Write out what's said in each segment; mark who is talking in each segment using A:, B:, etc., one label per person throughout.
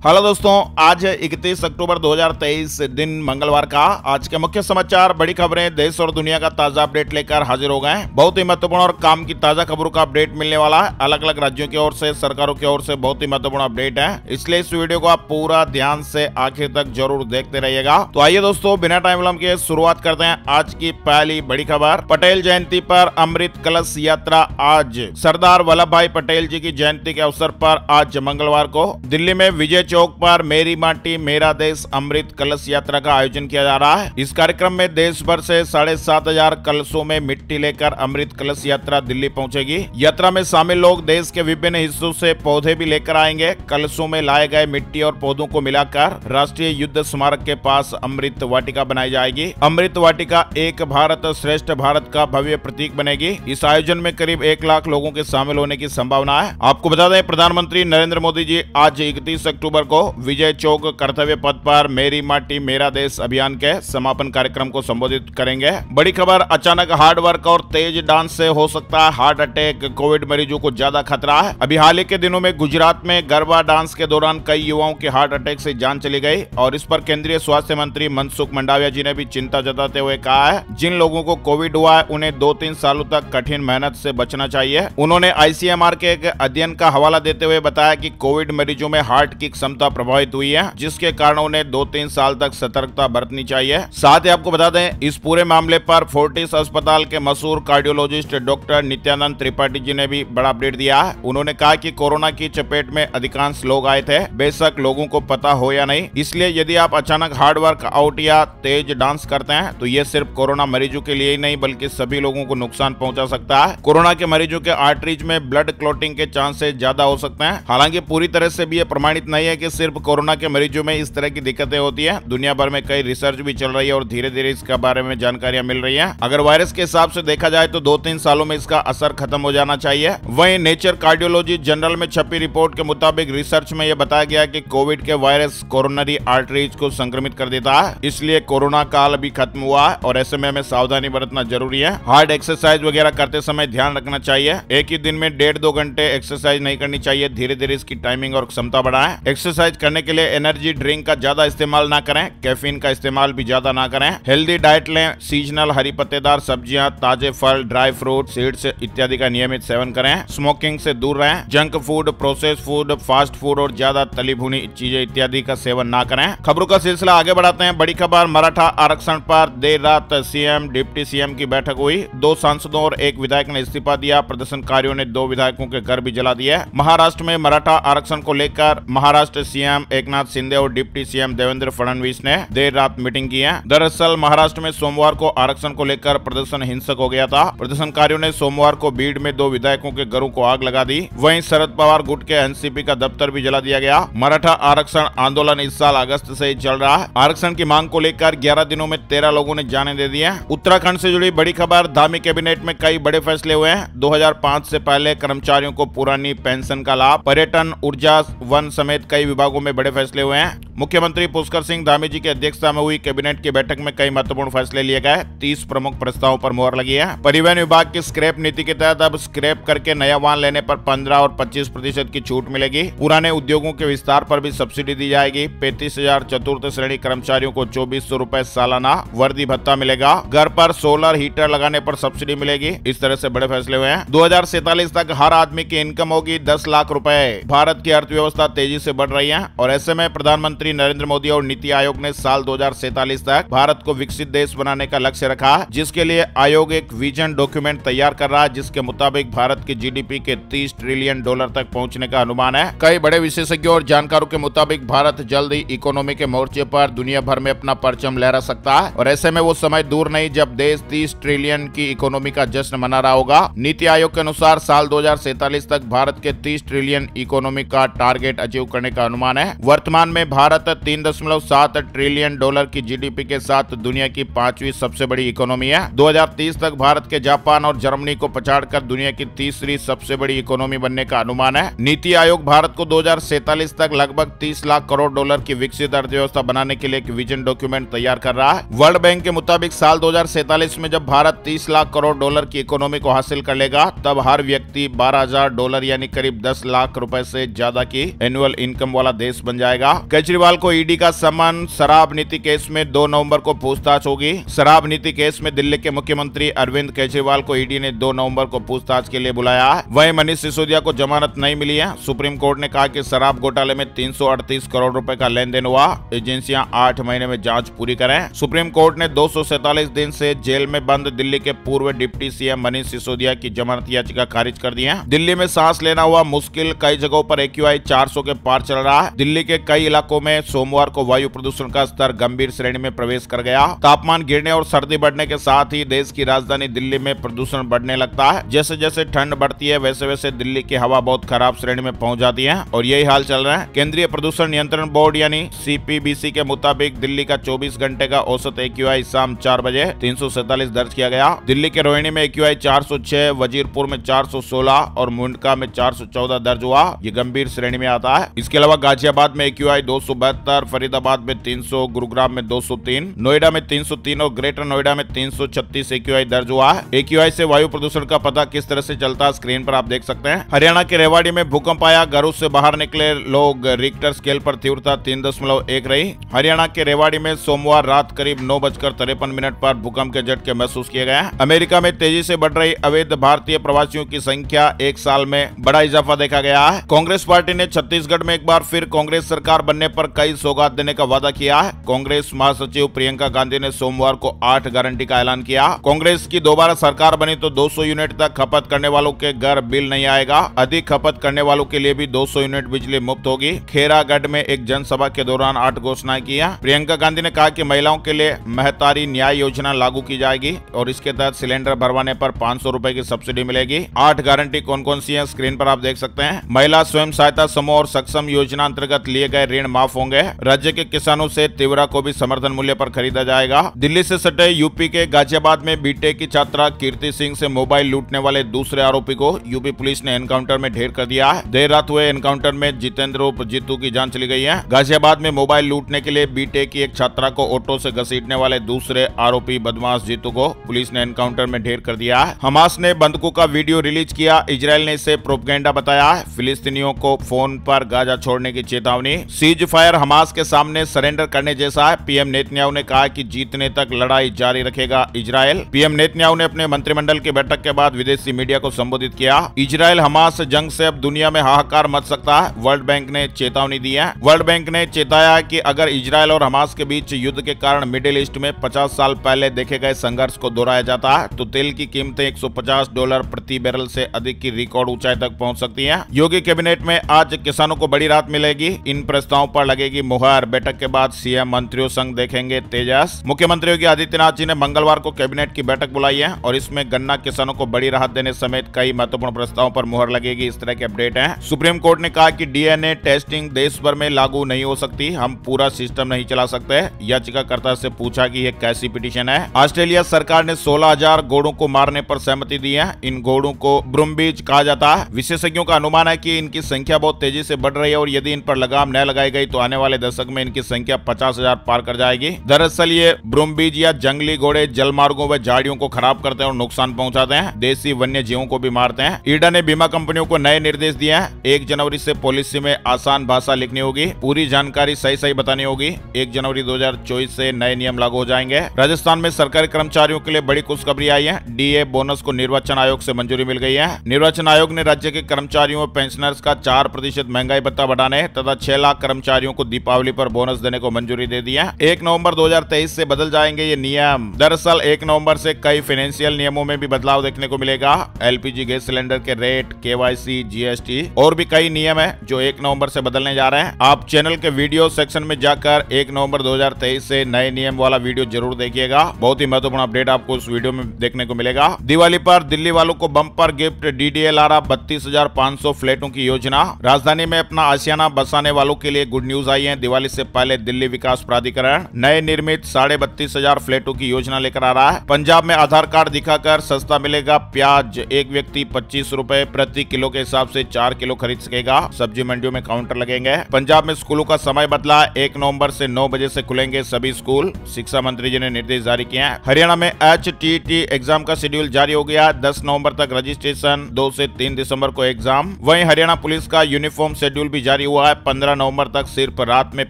A: Hello दोस्तों, आज है 31 अक्टूबर 2023 दिन मंगलवार का। आज के मुख्य समाचार, बड़ी खबरें, देश और दुनिया का ताजा अपडेट लेकर हाजिर हो गए हैं। बहुत ही महत्वपूर्ण और काम की ताजा खबरों का अपडेट मिलने वाला है। अलग अलग राज्यों की ओर से, सरकारों की ओर से बहुत ही महत्वपूर्ण अपडेट है, इसलिए इस वीडियो को आप पूरा ध्यान से आखिर तक जरूर देखते रहिएगा। तो आइए दोस्तों, बिना टाइम विलंब के शुरुआत करते हैं आज की पहली बड़ी खबर। पटेल जयंती पर अमृत कलश यात्रा आज। सरदार वल्लभ भाई पटेल जी की जयंती के अवसर पर आज मंगलवार को दिल्ली में विजय चौक पर मेरी माटी मेरा देश अमृत कलश यात्रा का आयोजन किया जा रहा है। इस कार्यक्रम में देश भर से 7,500 कलशों में मिट्टी लेकर अमृत कलश यात्रा दिल्ली पहुंचेगी। यात्रा में शामिल लोग देश के विभिन्न हिस्सों से पौधे भी लेकर आएंगे। कलशों में लाए गए मिट्टी और पौधों को मिलाकर राष्ट्रीय युद्ध स्मारक के पास अमृत वाटिका बनाई जाएगी। अमृत वाटिका एक भारत श्रेष्ठ भारत का भव्य प्रतीक बनेगी। इस आयोजन में करीब 1 लाख लोगों के शामिल होने की संभावना है। आपको बता दें, प्रधानमंत्री नरेंद्र मोदी जी आज 31 अक्टूबर को विजय चौक कर्तव्य पथ पर मेरी माटी मेरा देश अभियान के समापन कार्यक्रम को संबोधित करेंगे। बड़ी खबर, अचानक हार्ड वर्क और तेज डांस से हो सकता है हार्ट अटैक। कोविड मरीजों को ज्यादा खतरा है। अभी हाल ही के दिनों में गुजरात में गरबा डांस के दौरान कई युवाओं की हार्ट अटैक से जान चली गई और इस पर केंद्रीय स्वास्थ्य मंत्री मनसुख मंडाविया जी ने भी चिंता जताते हुए कहा है, जिन लोगों को कोविड हुआ है उन्हें 2-3 सालों तक कठिन मेहनत से बचना चाहिए। उन्होंने ICMR के एक अध्ययन का हवाला देते हुए बताया कि कोविड मरीजों में हार्ट की क्षमता प्रभावित हुई है, जिसके कारण उन्हें 2-3 साल तक सतर्कता बरतनी चाहिए। साथ ही आपको बता दें, इस पूरे मामले पर फोर्टिस अस्पताल के मशहूर कार्डियोलॉजिस्ट डॉक्टर नित्यानंद त्रिपाठी जी ने भी बड़ा अपडेट दिया है। उन्होंने कहा कि कोरोना की चपेट में अधिकांश लोग आए थे, बेशक लोगों को पता हो या नहीं। इसलिए यदि आप अचानक हार्ड वर्क आउट या तेज डांस करते हैं तो ये सिर्फ कोरोना मरीजों के लिए ही नहीं बल्कि सभी लोगों को नुकसान पहुंचा सकता है। कोरोना के मरीजों के आर्टरीज में ब्लड क्लॉटिंग के चांसेस ज्यादा हो सकते हैं। हालांकि पूरी तरह से भी ये प्रमाणित नहीं है कि सिर्फ कोरोना के मरीजों में इस तरह की दिक्कतें होती है। दुनिया भर में कई रिसर्च भी चल रही है और धीरे धीरे इसके बारे में जानकारियां मिल रही हैं। अगर वायरस के हिसाब से देखा जाए तो 2-3 सालों में इसका असर खत्म हो जाना चाहिए। वहीं नेचर कार्डियोलॉजी जर्नल में छपी रिपोर्ट के मुताबिक रिसर्च में यह बताया गया कि कोविड के वायरस कोरोनरी आर्टरीज को संक्रमित कर देता है, इसलिए कोरोना काल अभी खत्म हुआ है और ऐसे में हमें सावधानी बरतना जरूरी है। हार्ड एक्सरसाइज वगैरह करते समय ध्यान रखना चाहिए। एक ही दिन में 1.5-2 घंटे एक्सरसाइज नहीं करनी चाहिए। धीरे धीरे इसकी टाइमिंग और क्षमता बढ़ाएं। एक्सरसाइज करने के लिए एनर्जी ड्रिंक का ज्यादा इस्तेमाल ना करें। कैफीन का इस्तेमाल भी ज्यादा ना करें। हेल्दी डाइट लें। सीजनल हरी पत्तेदार सब्जियां, ताजे फल, ड्राई फ्रूट, सीड्स इत्यादि का नियमित सेवन करें। स्मोकिंग से दूर रहें। Junk food, process food, fast food और ज्यादा तली भुनी चीजें इत्यादि का सेवन ना करें। खबरों का सिलसिला आगे बढ़ाते हैं। बड़ी खबर, मराठा आरक्षण पर देर रात CM डिप्टी CM की बैठक हुई। 2 सांसदों और 1 विधायक ने इस्तीफा दिया। प्रदर्शनकारियों ने 2 विधायकों के घर भी जला दिए। महाराष्ट्र में मराठा आरक्षण को लेकर महाराष्ट्र CM एकनाथ शिंदे और डिप्टी CM देवेंद्र फडणवीस ने देर रात मीटिंग की है। दरअसल महाराष्ट्र में सोमवार को आरक्षण को लेकर प्रदर्शन हिंसक हो गया था। प्रदर्शनकारियों ने सोमवार को बीड़ में 2 विधायकों के घरों को आग लगा दी। वहीं शरद पवार गुट के NCP का दफ्तर भी जला दिया गया। मराठा आरक्षण आंदोलन इस साल अगस्त से ही चल रहा है। आरक्षण की मांग को लेकर 11 दिनों में 13 लोगों ने जाने दे दी है। उत्तराखंड से जुड़ी बड़ी खबर, धामी कैबिनेट में कई बड़े फैसले हुए हैं। 2005 से पहले कर्मचारियों को पुरानी पेंशन का लाभ, पर्यटन, ऊर्जा, वन समेत कई विभागों में बड़े फैसले हुए हैं। मुख्यमंत्री पुष्कर सिंह धामी जी की अध्यक्षता में हुई कैबिनेट की बैठक में कई महत्वपूर्ण फैसले लिए गए। 30 प्रमुख प्रस्तावों पर मुहर लगी है। परिवहन विभाग की स्क्रैप नीति के तहत अब स्क्रैप करके नया वाहन लेने पर 15 और 25% की छूट मिलेगी। पुराने उद्योगों के विस्तार पर भी सब्सिडी दी जाएगी। 35,000 चतुर्थ श्रेणी कर्मचारियों को 2,400 रुपए सालाना वर्दी भत्ता मिलेगा। घर पर सोलर हीटर लगाने पर सब्सिडी मिलेगी। इस तरह से बड़े फैसले हुए हैं। 2047 तक हर आदमी की इनकम होगी 10 लाख रुपए। भारत की अर्थव्यवस्था तेजी से बढ़ रही है और ऐसे में प्रधानमंत्री नरेंद्र मोदी और नीति आयोग ने साल 2047 तक भारत को विकसित देश बनाने का लक्ष्य रखा है, जिसके लिए आयोग एक विजन डॉक्यूमेंट तैयार कर रहा है, जिसके मुताबिक भारत की GDP के $30 ट्रिलियन तक पहुंचने का अनुमान है। कई बड़े विशेषज्ञों और जानकारों के मुताबिक भारत जल्द ही इकोनॉमी के मोर्चे पर दुनिया भर में अपना परचम लहरा सकता है और ऐसे में वो समय दूर नहीं जब देश 30 ट्रिलियन की इकोनॉमी का जश्न मना रहा होगा। नीति आयोग के अनुसार साल 2047 तक भारत के 30 ट्रिलियन इकोनॉमी का टारगेट अचीव करने का अनुमान है। वर्तमान में भारत भारत 3.7 ट्रिलियन डॉलर की जीडीपी के साथ दुनिया की 5वीं सबसे बड़ी इकोनॉमी है। 2030 तक भारत के जापान और जर्मनी को पछाड़कर दुनिया की तीसरी सबसे बड़ी इकोनॉमी बनने का अनुमान है। नीति आयोग भारत को 2047 तक लगभग 30 लाख करोड़ डॉलर की विकसित अर्थव्यवस्था बनाने के लिए एक विजन डॉक्यूमेंट तैयार कर रहा है। वर्ल्ड बैंक के मुताबिक साल 2047 में जब भारत 30 लाख करोड़ डॉलर की इकोनॉमी को हासिल कर लेगा, तब हर व्यक्ति 12,000 डॉलर यानी करीब 10 लाख रुपए से ज्यादा की एनुअल इनकम वाला देश बन जाएगा। केजरीवाल को ईडी का समन, शराब नीति केस में 2 नवंबर को पूछताछ होगी। शराब नीति केस में दिल्ली के मुख्यमंत्री अरविंद केजरीवाल को ईडी ने 2 नवंबर को पूछताछ के लिए बुलाया है। वहीं मनीष सिसोदिया को जमानत नहीं मिली है। सुप्रीम कोर्ट ने कहा कि शराब घोटाले में 338 करोड़ रुपए का लेन देन हुआ। एजेंसियां 8 महीने में जांच पूरी करें। सुप्रीम कोर्ट ने 247 दिन से जेल में बंद दिल्ली के पूर्व डिप्टी सीएम मनीष सिसोदिया की जमानत याचिका खारिज कर दी है। दिल्ली में सांस लेना हुआ मुश्किल, कई जगहों पर एक्यूआई 400 के पार चल रहा है। दिल्ली के कई इलाकों में सोमवार को वायु प्रदूषण का स्तर गंभीर श्रेणी में प्रवेश कर गया। तापमान गिरने और सर्दी बढ़ने के साथ ही देश की राजधानी दिल्ली में प्रदूषण बढ़ने लगता है। जैसे जैसे ठंड बढ़ती है वैसे वैसे दिल्ली की हवा बहुत खराब श्रेणी में पहुंच जाती है और यही हाल चल रहा है। केंद्रीय प्रदूषण नियंत्रण बोर्ड यानी सीपीबीसी के मुताबिक दिल्ली का 24 घंटे का औसत एक्यूआई शाम 4 बजे 347 दर्ज किया गया। दिल्ली के रोहिणी में एक्यूआई 406, वजीरपुर में 416 और मुंडका में 414 दर्ज हुआ। ये गंभीर श्रेणी में आता है। इसके अलावा गाजियाबाद में एक्यूआई 272, फरीदाबाद में 300, गुरुग्राम में 203, नोएडा में 303 और ग्रेटर नोएडा में 336 एक्यूआई दर्ज हुआ है। एक्यूआई से वायु प्रदूषण का पता किस तरह से चलता है स्क्रीन पर आप देख सकते हैं। हरियाणा के रेवाड़ी में भूकंप आया, घरों से बाहर निकले लोग। रिक्टर स्केल पर तीव्रता 3.1 रही। हरियाणा के रेवाड़ी में सोमवार रात करीब 9:53 पर भूकंप के झटके महसूस किए गए। अमेरिका में तेजी से बढ़ रही अवैध भारतीय प्रवासियों की संख्या, एक साल में बड़ा इजाफा देखा गया है। कांग्रेस पार्टी ने छत्तीसगढ़ में एक बार फिर कांग्रेस सरकार बनने पर कई सौगात देने का वादा किया है। कांग्रेस महासचिव प्रियंका गांधी ने सोमवार को 8 गारंटी का ऐलान किया। कांग्रेस की दोबारा सरकार बनी तो 200 यूनिट तक खपत करने वालों के घर बिल नहीं आएगा। अधिक खपत करने वालों के लिए भी 200 यूनिट बिजली मुफ्त होगी। खेरागढ़ में एक जनसभा के दौरान 8 घोषणाएं की है। प्रियंका गांधी ने कहा कि महिलाओं के लिए महतारी न्याय योजना लागू की जाएगी और इसके तहत सिलेंडर भरवाने पर 500 रुपए की सब्सिडी मिलेगी। 8 गारंटी कौन कौन सी है स्क्रीन पर आप देख सकते हैं। महिला स्वयं सहायता समूह और सक्षम योजना अंतर्गत लिए गए ऋण माफ होंगे। राज्य के किसानों से तिवरा को भी समर्थन मूल्य पर खरीदा जाएगा। दिल्ली से सटे यूपी के गाजियाबाद में बीटेक की छात्रा कीर्ति सिंह से मोबाइल लूटने वाले दूसरे आरोपी को यूपी पुलिस ने एनकाउंटर में ढेर कर दिया है। देर रात हुए एनकाउंटर में जितेंद्र उर्फ जीतू की जान चली गई है। गाजियाबाद में मोबाइल लूटने के लिए बीटेक की एक छात्रा को ऑटो से घसीटने वाले दूसरे आरोपी बदमाश जीतू को पुलिस ने एनकाउंटर में ढेर कर दिया है। हमास ने बंदूकों का वीडियो रिलीज किया। इजराइल ने इसे प्रोपगेंडा बताया है। फिलिस्तीनियों को फोन पर गाजा छोड़ने की चेतावनी। सीज फायर हमास के सामने सरेंडर करने जैसा है। पीएम नेतन्याहू ने कहा कि जीतने तक लड़ाई जारी रखेगा इजराइल। पीएम नेतन्याहू ने अपने मंत्रिमंडल की बैठक के बाद विदेशी मीडिया को संबोधित किया। इजराइल हमास जंग से अब दुनिया में हाहाकार मच सकता है, वर्ल्ड बैंक ने चेतावनी दी है। वर्ल्ड बैंक ने चेताया कि अगर इजराइल और हमास के बीच युद्ध के कारण मिडिल ईस्ट में 50 साल पहले देखे गए संघर्ष को दोहराया जाता है तो तेल की कीमतें $150 प्रति बैरल से अधिक की रिकॉर्ड ऊंचाई तक पहुंच सकती हैं। योगी कैबिनेट में आज किसानों को बड़ी राहत मिलेगी। इन प्रस्तावों पर लगेगी मुहर। बैठक के बाद सीएम मंत्रियों संग देखेंगे तेजस। मुख्यमंत्री योगी आदित्यनाथ जी ने मंगलवार को कैबिनेट की बैठक बुलाई है और इसमें गन्ना किसानों को बड़ी राहत देने समेत कई महत्वपूर्ण प्रस्तावों पर मुहर लगेगी। इस तरह के अपडेट हैं। सुप्रीम कोर्ट ने कहा कि डीएनए टेस्टिंग देश भर में लागू नहीं हो सकती। हम पूरा सिस्टम नहीं चला सकते। याचिकाकर्ता से पूछा कि यह कैसी पिटीशन है। ऑस्ट्रेलिया सरकार ने 16,000 घोड़ों को मारने पर सहमति दी है। इन घोड़ों को ब्रूमबीज कहा जाता है। विशेषज्ञों का अनुमान है कि इनकी संख्या बहुत तेजी से बढ़ रही है और यदि इन पर लगाम न लगाई गई तो आने वाले दशक में इनकी संख्या 50,000 पार कर जाएगी। दरअसल ये ब्रूमबीज या जंगली घोड़े जलमार्गों व झाड़ियों को खराब करते हैं और नुकसान पहुंचाते हैं। देसी वन्य जीवों को भी मारते हैं। ईडा ने बीमा कंपनियों को नए निर्देश दिए हैं। 1 जनवरी से पॉलिसी में आसान भाषा लिखनी होगी। पूरी जानकारी सही बतानी होगी। 1 जनवरी 2024 से नए नियम लागू हो जाएंगे। राजस्थान में सरकारी कर्मचारियों के लिए बड़ी खुशखबरी आई है। डीए बोनस को निर्वाचन आयोग से मंजूरी मिल गई है। निर्वाचन आयोग ने राज्य के कर्मचारियों और पेंशनर्स का 4% महंगाई भत्ता बढ़ाने तथा 6 लाख कर्मचारियों को दीपावली पर बोनस देने को मंजूरी दे दी है। 1 नवंबर 2023 से बदल जाएंगे ये नियम। दरअसल 1 नवंबर से कई फाइनेंशियल नियमों में भी बदलाव देखने को मिलेगा। एलपीजी गैस सिलेंडर के रेट, केवाईसी, जीएसटी और भी कई नियम है जो 1 नवंबर से बदलने जा रहे हैं। आप चैनल के वीडियो सेक्शन में जाकर 1 नवंबर 2023 से नए नियम वाला वीडियो जरूर देखिएगा। बहुत ही महत्वपूर्ण अपडेट आपको उस वीडियो में देखने को मिलेगा। दिवाली पर दिल्ली वालों को बम्पर गिफ्ट। डीडीएल आ रहा 32,500 फ्लैटों की योजना। राजधानी में अपना आशियाना बसाने वालों के लिए गुड न्यूज न्यूज आई है। दिवाली से पहले दिल्ली विकास प्राधिकरण नए निर्मित 32,500 फ्लैटों की योजना लेकर आ रहा है। पंजाब में आधार कार्ड दिखाकर सस्ता मिलेगा प्याज। एक व्यक्ति 25 रुपए प्रति किलो के हिसाब से 4 किलो खरीद सकेगा। सब्जी मंडियों में काउंटर लगेंगे। पंजाब में स्कूलों का समय बदला, 1 नवंबर से 9 बजे से खुलेंगे सभी स्कूल। शिक्षा मंत्री जी ने निर्देश जारी किए हैं। हरियाणा में HTT एग्जाम का शेड्यूल जारी हो गया। 10 नवंबर तक रजिस्ट्रेशन, 2 से 3 दिसंबर को एग्जाम। वहीं हरियाणा पुलिस का यूनिफॉर्म शेड्यूल भी जारी हुआ है। 15 नवंबर तक सिर्फ रात में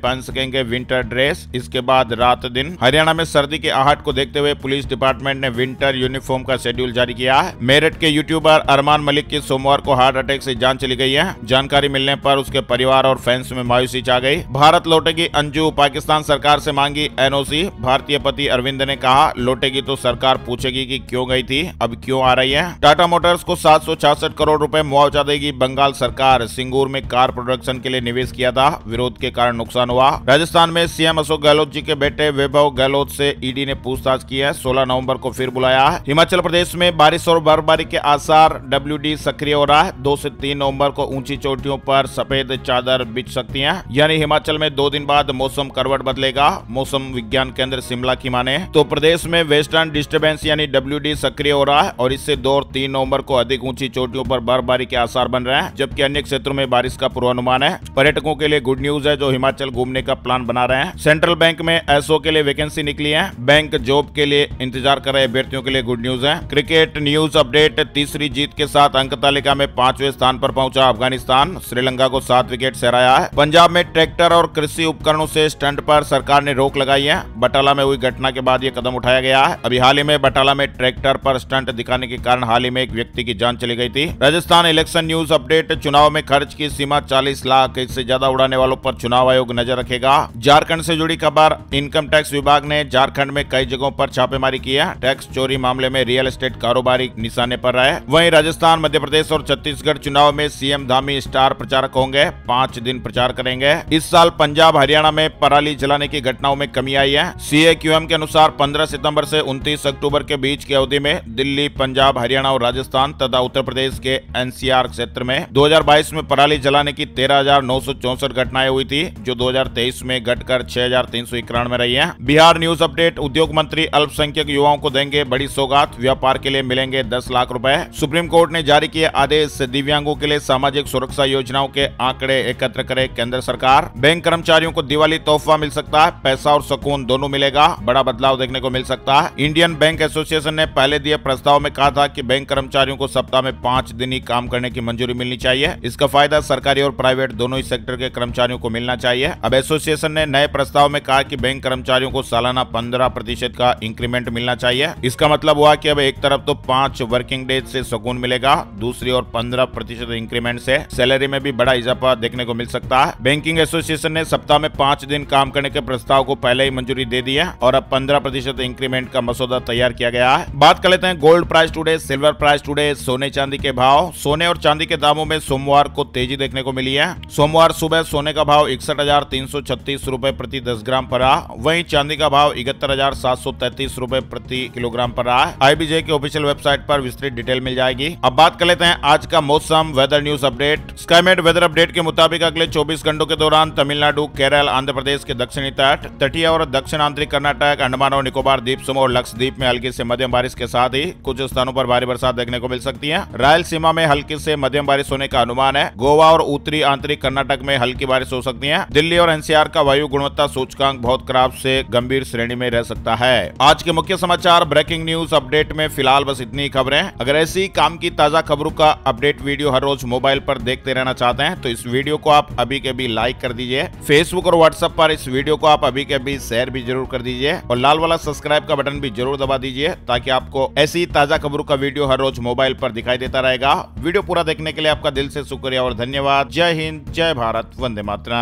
A: पहन सकेंगे विंटर ड्रेस, इसके बाद रात दिन। हरियाणा में सर्दी के आहट को देखते हुए पुलिस डिपार्टमेंट ने विंटर यूनिफॉर्म का शेड्यूल जारी किया है। मेरठ के यूट्यूबर अरमान मलिक की सोमवार को हार्ट अटैक से जान चली गई है। जानकारी मिलने पर उसके परिवार और फैंस में मायूसी छा गई। भारत लौटेगी अंजू, पाकिस्तान सरकार से मांगी NOC। भारतीय पति अरविंद ने कहा, लौटेगी तो सरकार पूछेगी कि क्यों गई थी, अब क्यों आ रही है। टाटा मोटर्स को 766 करोड़ रुपए मुआवजा देगी बंगाल सरकार। सिंगूर में कार प्रोडक्शन के लिए निवेश किया था, विरोध के कारण नुकसान हुआ। राजस्थान में CM अशोक गहलोत जी के बेटे वैभव गहलोत से ED ने पूछताछ की है। 16 नवंबर को फिर बुलाया है। हिमाचल प्रदेश में बारिश और बर्फबारी के आसार, WD सक्रिय हो रहा है। 2 से 3 नवंबर को ऊंची चोटियों पर सफेद चादर बिछ सकती है, यानी हिमाचल में 2 दिन बाद मौसम करवट बदलेगा। मौसम विज्ञान केंद्र शिमला की माने तो प्रदेश में वेस्टर्न डिस्टर्बेंस यानी WD सक्रिय हो रहा है और इससे 2 और 3 नवंबर को अधिक ऊंची चोटियों पर बर्फबारी के आसार बन रहे हैं, जबकि अन्य क्षेत्रों में बारिश का पूर्वानुमान है। पर्यटकों के लिए गुड न्यूज है जो हिमाचल घूमने का प्लान बना रहे हैं। सेंट्रल बैंक में SO के लिए वैकेंसी निकली है। बैंक जॉब के लिए इंतजार कर रहे अभ्यर्थियों के लिए गुड न्यूज है। क्रिकेट न्यूज अपडेट, तीसरी जीत के साथ अंक तालिका में 5वें स्थान पर पहुंचा अफगानिस्तान। श्रीलंका को 7 विकेट से हराया है। पंजाब में ट्रैक्टर और कृषि उपकरणों से स्टंट पर सरकार ने रोक लगाई है। बटाला में हुई घटना के बाद यह कदम उठाया गया है। अभी हाल ही में बटाला में ट्रैक्टर पर स्टंट दिखाने के कारण हाल ही में एक व्यक्ति की जान चली गई थी। राजस्थान इलेक्शन न्यूज अपडेट, चुनाव में खर्च की सीमा 40 लाख, इससे ज्यादा उड़ाने वालों पर चुनाव आयोग नजर रखेगा। झारखंड से जुड़ी खबर, इनकम टैक्स विभाग ने झारखंड में कई जगहों पर छापेमारी की है। टैक्स चोरी मामले में रियल एस्टेट कारोबारी निशाने पर रहे। वहीं राजस्थान, मध्य प्रदेश और छत्तीसगढ़ चुनाव में CM धामी स्टार प्रचारक होंगे। 5 दिन प्रचार करेंगे। इस साल पंजाब हरियाणा में पराली जलाने की घटनाओं में कमी आई है। CAQM के अनुसार 15 सितंबर से 29 अक्टूबर के बीच की अवधि में दिल्ली, पंजाब, हरियाणा और राजस्थान तथा उत्तर प्रदेश के NCR क्षेत्र में 2022 में पराली जलाने की 13,964 घटनाएं हुई थी, जो 2023 में घटकर 6,391 रही है। बिहार न्यूज अपडेट, उद्योग मंत्री अल्पसंख्यक युवाओं को देंगे बड़ी सौगात, व्यापार के लिए मिलेंगे 10 लाख रुपए। सुप्रीम कोर्ट ने जारी किए आदेश, दिव्यांगों के लिए सामाजिक सुरक्षा योजनाओं के आंकड़े एकत्र करे केंद्र सरकार। बैंक कर्मचारियों को दिवाली तोहफा मिल सकता है, पैसा और सुकून दोनों मिलेगा, बड़ा बदलाव देखने को मिल सकता है। इंडियन बैंक एसोसिएशन ने पहले दिए प्रस्ताव में कहा था कि बैंक कर्मचारियों को सप्ताह में 5 दिन ही काम करने की मंजूरी मिलनी चाहिए। इसका फायदा सरकारी और प्राइवेट दोनों ही सेक्टर के कर्मचारियों को मिलना चाहिए। अब एसोसिएशन ने नए प्रस्ताव में कहा कि बैंक कर्मचारियों को सालाना 15% का इंक्रीमेंट मिलना चाहिए। इसका मतलब हुआ कि अब एक तरफ तो 5 वर्किंग डेज से सुकून मिलेगा, दूसरी ओर 15% इंक्रीमेंट से सैलरी में भी बड़ा इजाफा देखने को मिल सकता है। बैंकिंग एसोसिएशन ने सप्ताह में 5 दिन काम करने के प्रस्ताव को पहले ही मंजूरी दे दी है और अब 15% इंक्रीमेंट का मसौदा तैयार किया गया है। बात कर लेते हैं gold price today, silver price today, सोने चांदी के भाव। सोने और चांदी के दामों में सोमवार को तेजी देखने को मिली है। सोमवार सुबह सोने का भाव 61,336 रुपए प्रति 10 ग्राम पर रहा। वहीं चांदी का भाव 71,733 रुपए प्रति किलोग्राम पर रहा है। IBJ की ऑफिशियल वेबसाइट पर विस्तृत डिटेल मिल जाएगी। अब बात कर लेते हैं आज का मौसम weather news update. Skymet weather update के मुताबिक अगले 24 घंटों के दौरान तमिलनाडु, केरल, आंध्र प्रदेश के दक्षिणी तट, तटीय और दक्षिण आंतरिक कर्नाटक, अंडमान और निकोबार द्वीप समूह और लक्षद्वीप में हल्की से मध्यम बारिश के साथ ही कुछ स्थानों पर भारी बरसात देखने को मिल सकती है। रायलसीमा में हल्की से मध्यम बारिश होने का अनुमान है। गोवा और उत्तरी आंतरिक कर्नाटक में हल्की बारिश हो सकती है। दिल्ली और NCR का वायु गुणवत्ता सूचकांक बहुत खराब से गंभीर श्रेणी में रह सकता है। आज के मुख्य समाचार ब्रेकिंग न्यूज अपडेट में फिलहाल बस इतनी खबरें। अगर ऐसी काम की ताजा खबरों का अपडेट वीडियो हर रोज मोबाइल पर देखते रहना चाहते हैं तो इस वीडियो को आप अभी के अभी लाइक कर दीजिए। फेसबुक और व्हाट्सएप पर इस वीडियो को आप अभी के अभी शेयर भी जरूर कर दीजिए और लाल वाला सब्सक्राइब का बटन भी जरूर दबा दीजिए ताकि आपको ऐसी ताजा खबरों का वीडियो हर रोज मोबाइल पर दिखाई देता रहेगा। वीडियो पूरा देखने के लिए आपका दिल से शुक्रिया और धन्यवाद। जय हिंद, जय भारत, वंदे मातरम।